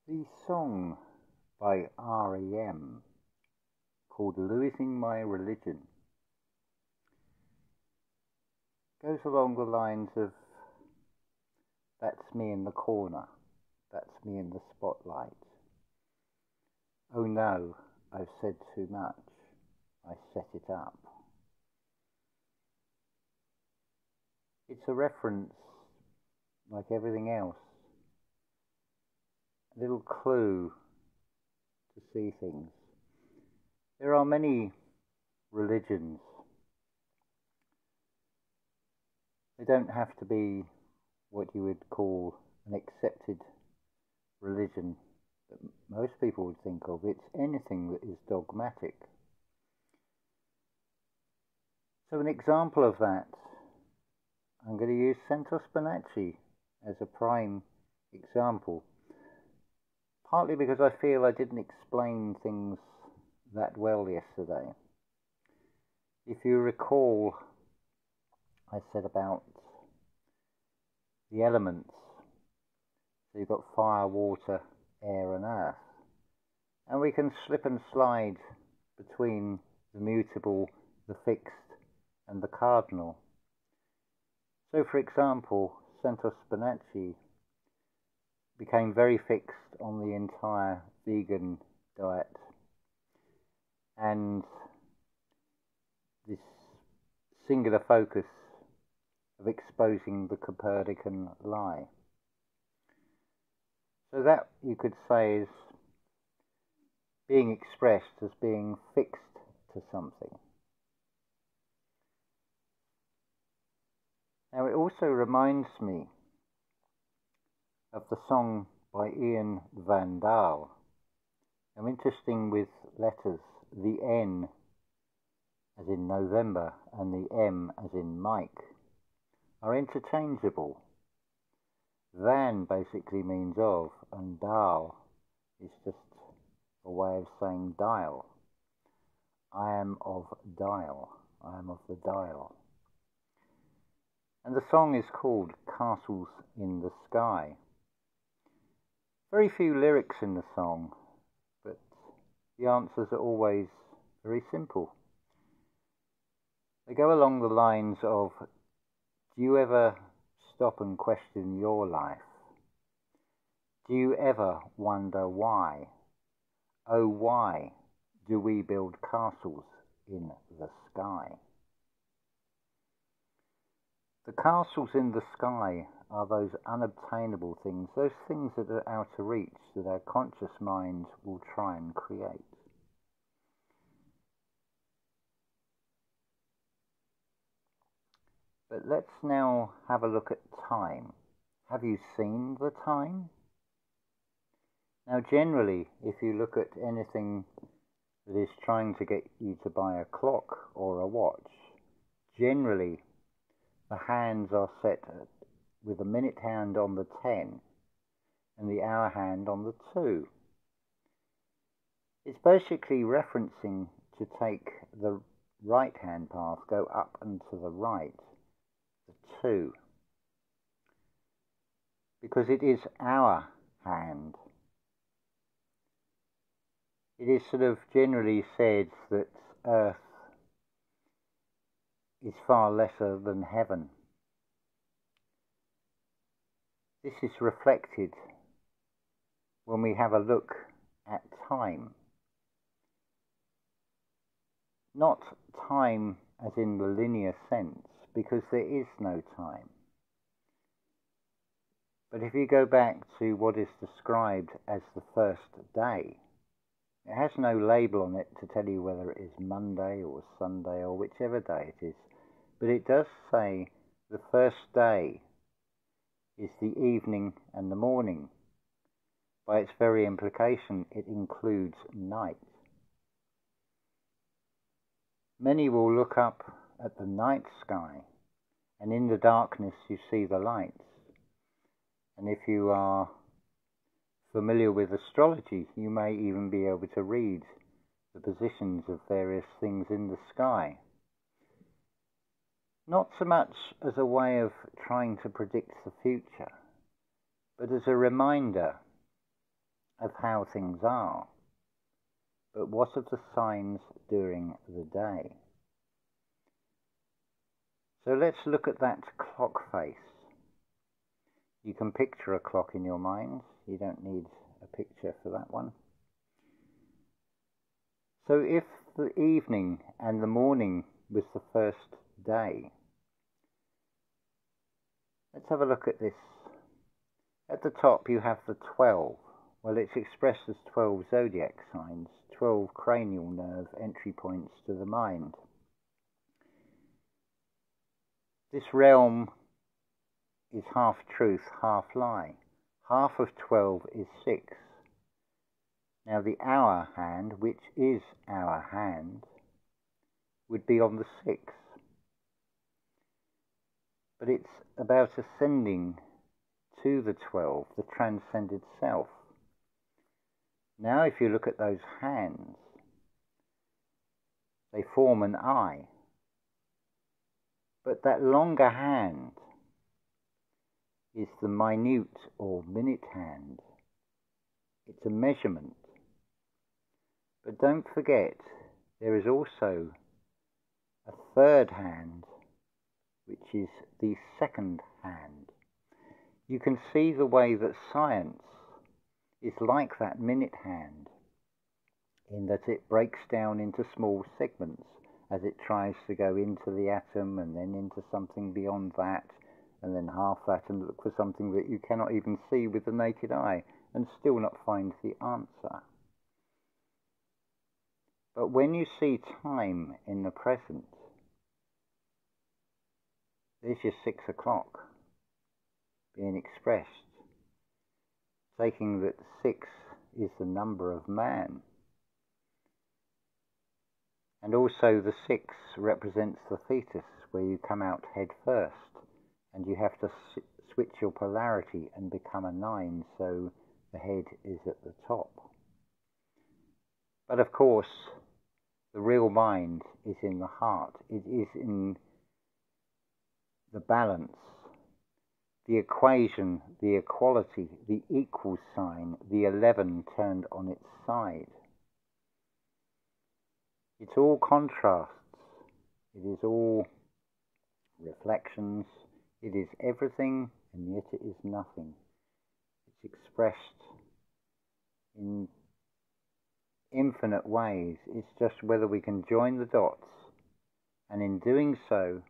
The song by R.E.M. called Losing My Religion goes along the lines of, that's me in the corner, that's me in the spotlight. Oh no, I've said too much, I set it up. It's a reference, like everything else, a little clue to see things. There are many religions. They don't have to be what you would call an accepted religion that most people would think of. It's anything that is dogmatic. So an example of that, I'm going to use Santo Spinaci as a prime example, partly because I feel I didn't explain things that well yesterday. If you recall, I said about the elements. So you've got fire, water, air and earth. And we can slip and slide between the mutable, the fixed and the cardinal. So for example, Santo Spinaci became very fixed on the entire vegan diet and this singular focus of exposing the Copernican lie. So that, you could say, is being expressed as being fixed to something. Now it also reminds me of the song by Ian Van Dahl. I'm interesting with letters. The N as in November and the M as in Mike are interchangeable. Van basically means of, and Dahl is just a way of saying dial. I am of dial. I am of the dial. And the song is called Castles in the Sky. Very few lyrics in the song, but the answers are always very simple. They go along the lines of, do you ever stop and question your life? Do you ever wonder why? Oh, why do we build castles in the sky? The castles in the sky are those unobtainable things, those things that are out of reach, that our conscious mind will try and create. But let's now have a look at time. Have you seen the time? Now generally, if you look at anything that is trying to get you to buy a clock or a watch, generally the hands are set with the minute hand on the 10 and the hour hand on the 2. It's basically referencing to take the right hand path, go up and to the right, the 2, because it is our hand. It is sort of generally said that earth is far lesser than heaven. This is reflected when we have a look at time. Not time as in the linear sense, because there is no time. But if you go back to what is described as the first day, it has no label on it to tell you whether it is Monday or Sunday or whichever day it is. But it does say the first day is the evening and the morning. By its very implication, it includes night. Many will look up at the night sky, and in the darkness you see the lights. And if you are familiar with astrology, you may even be able to read the positions of various things in the sky. Not so much as a way of trying to predict the future, but as a reminder of how things are, but what of the signs during the day? So let's look at that clock face. You can picture a clock in your mind. You don't need a picture for that one. So if the evening and the morning was the first day, let's have a look at this. At the top you have the 12. Well, it's expressed as 12 zodiac signs, 12 cranial nerve entry points to the mind. This realm is half truth, half lie. Half of 12 is 6. Now the hour hand, which is our hand, would be on the 6. But it's about ascending to the 12, the transcended self. Now if you look at those hands, they form an eye. But that longer hand is the minute or minute hand. It's a measurement. But don't forget, there is also a third hand, which is the second hand. You can see the way that science is like that minute hand, in that it breaks down into small segments as it tries to go into the atom and then into something beyond that, and then half that, and look for something that you cannot even see with the naked eye and still not find the answer. But when you see time in the present, there's your 6 o'clock being expressed, taking that 6 is the number of man. And also the 6 represents the fetus, where you come out head first, and you have to switch your polarity and become a 9, so the head is at the top. But of course, the real mind is in the heart. It is in the balance, the equation, the equality, the equal sign, the 11 turned on its side. It's all contrasts. It is all reflections. It is everything, and yet it is nothing. It's expressed in infinite ways. It's just whether we can join the dots, and in doing so,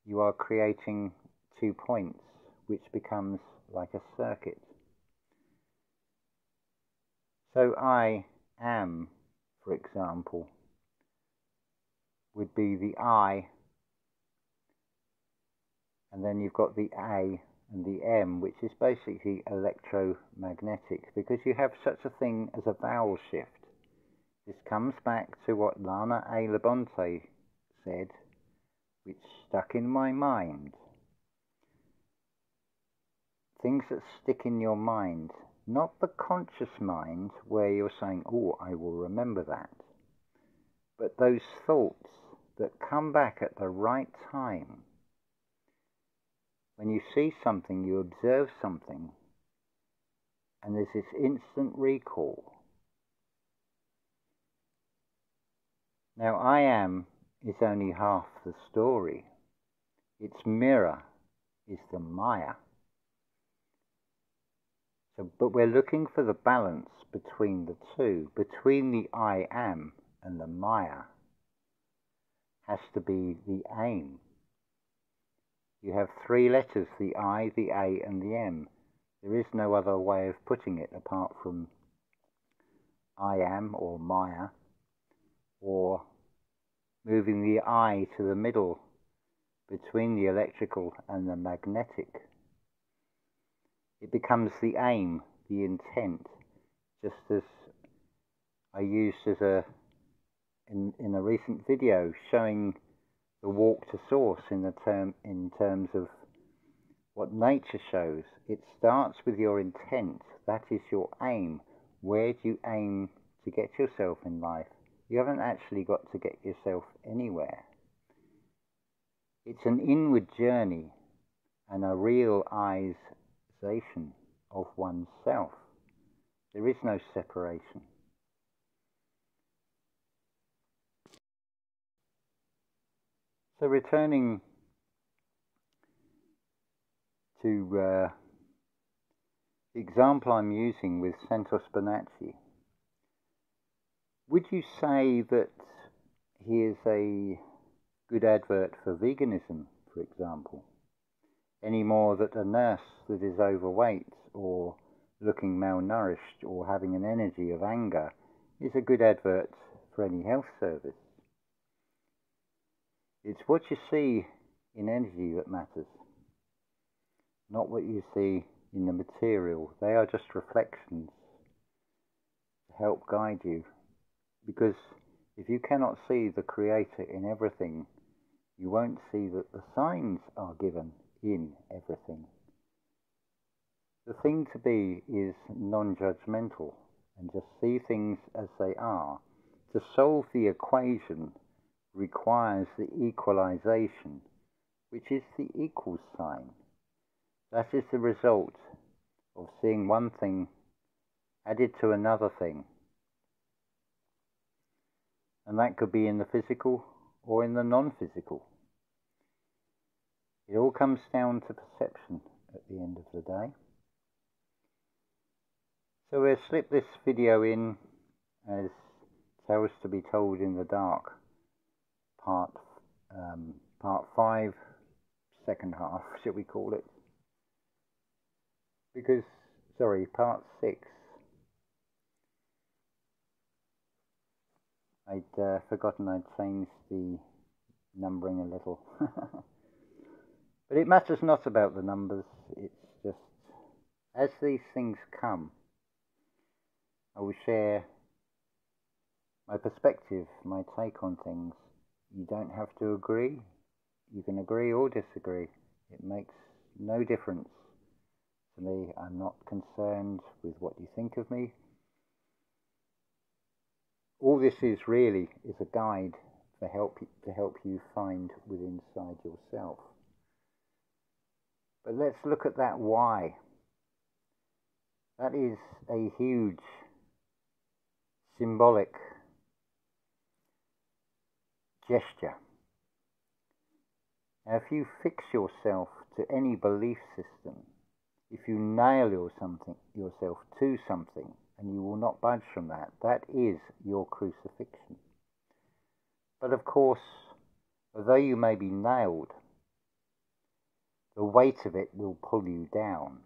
you are creating 2 points, which becomes like a circuit. So I am, for example, would be the I, and then you've got the A and the M, which is basically electromagnetic, because you have such a thing as a vowel shift. This comes back to what Lana A. Labonte said, which stuck in my mind. Things that stick in your mind, not the conscious mind where you're saying, oh, I will remember that, but those thoughts that come back at the right time. When you see something, you observe something, and there's this instant recall. Now, I am is only half the story. Its mirror is the Maya. So, but we're looking for the balance between the two, between the I am and the Maya. Has to be the aim. You have 3 letters, the I, the A, and the M. There is no other way of putting it apart from I am or Maya, or moving the I to the middle between the electrical and the magnetic. It becomes the aim, the intent, just as I used as in a recent video showing the walk to source in terms of what nature shows. It starts with your intent. That is your aim. Where do you aim to get yourself in life? You haven't actually got to get yourself anywhere. It's an inward journey and a realization of oneself. There is no separation. So returning to the example I'm using with Santos Bonacci, would you say that he is a good advert for veganism, for example, any more that a nurse that is overweight or looking malnourished or having an energy of anger is a good advert for any health service? It's what you see in energy that matters, not what you see in the material. They are just reflections to help guide you, because if you cannot see the Creator in everything, you won't see that the signs are given in everything. The thing to be is non-judgmental and just see things as they are. To solve the equation requires the equalization, which is the equal sign. That is the result of seeing one thing added to another thing. And that could be in the physical or in the non-physical. It all comes down to perception at the end of the day. So we'll slip this video in as Tales to be Told in the Dark, part 5, second half, shall we call it? Because, sorry, part 6. I'd forgotten I'd changed the numbering a little. But it matters not about the numbers, it's just, as these things come, I will share my perspective, my take on things. You don't have to agree. You can agree or disagree. It makes no difference to me. I'm not concerned with what you think of me. All this is really is a guide to help you find within inside yourself. But let's look at that why. That is a huge symbolic gesture. Now, if you fix yourself to any belief system, if you nail yourself to something, and you will not budge from that, that is your crucifixion. But of course, although you may be nailed, the weight of it will pull you down,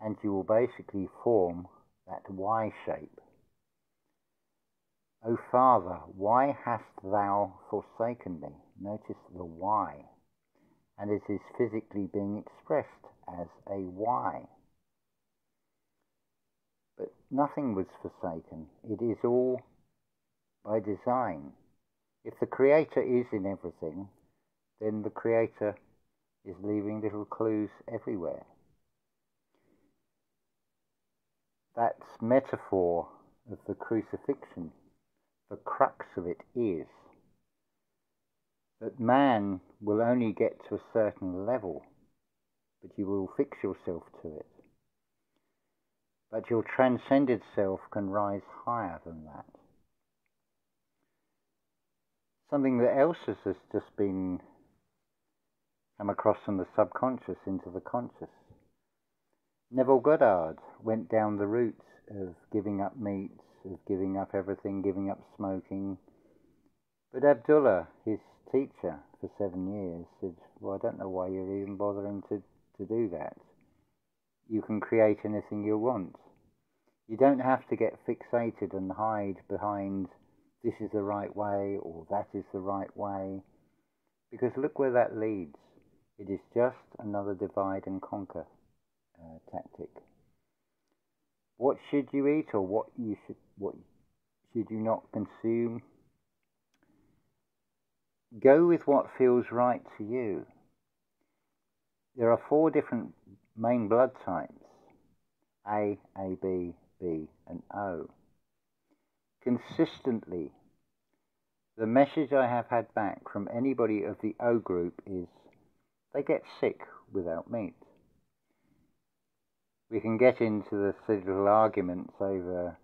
and you will basically form that Y shape. O Father, why hast thou forsaken me? Notice the Y, and it is physically being expressed as a Y. But nothing was forsaken. It is all by design. If the Creator is in everything, then the Creator is leaving little clues everywhere. That metaphor of the crucifixion, the crux of it is that man will only get to a certain level, but you will fix yourself to it. But your transcended self can rise higher than that. Something that else has just been come across from the subconscious into the conscious. Neville Goddard went down the route of giving up meats, of giving up everything, giving up smoking. But Abdullah, his teacher for 7 years, said, well, I don't know why you're even bothering to do that. You can create anything you want. You don't have to get fixated and hide behind this is the right way or that is the right way. Because look where that leads. It is just another divide and conquer tactic. What should you eat or what should you not consume? Go with what feels right to you. There are 4 different main blood types, A, AB, B, and O. Consistently, the message I have had back from anybody of the O group is they get sick without meat. we can get into the little arguments over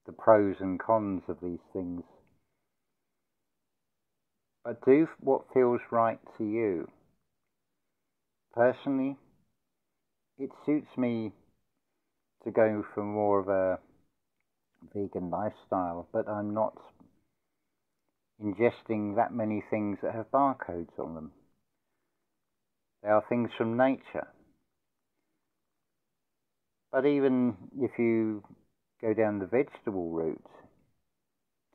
the pros and cons of these things. But do what feels right to you. Personally, it suits me to go for more of a vegan lifestyle, but I'm not ingesting that many things that have barcodes on them. They are things from nature. But even if you go down the vegetable route,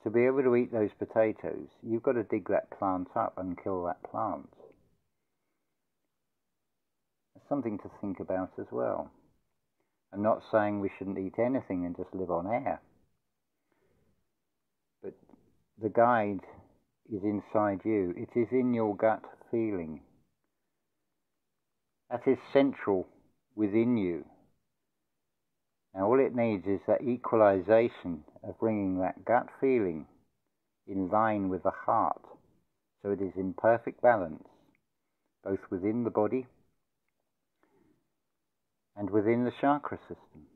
to be able to eat those potatoes, you've got to dig that plant up and kill that plant. It's something to think about as well. I'm not saying we shouldn't eat anything and just live on air. But the guide is inside you. It is in your gut feeling. That is central within you. Now all it needs is that equalization of bringing that gut feeling in line with the heart, so it is in perfect balance, both within the body and within the chakra system.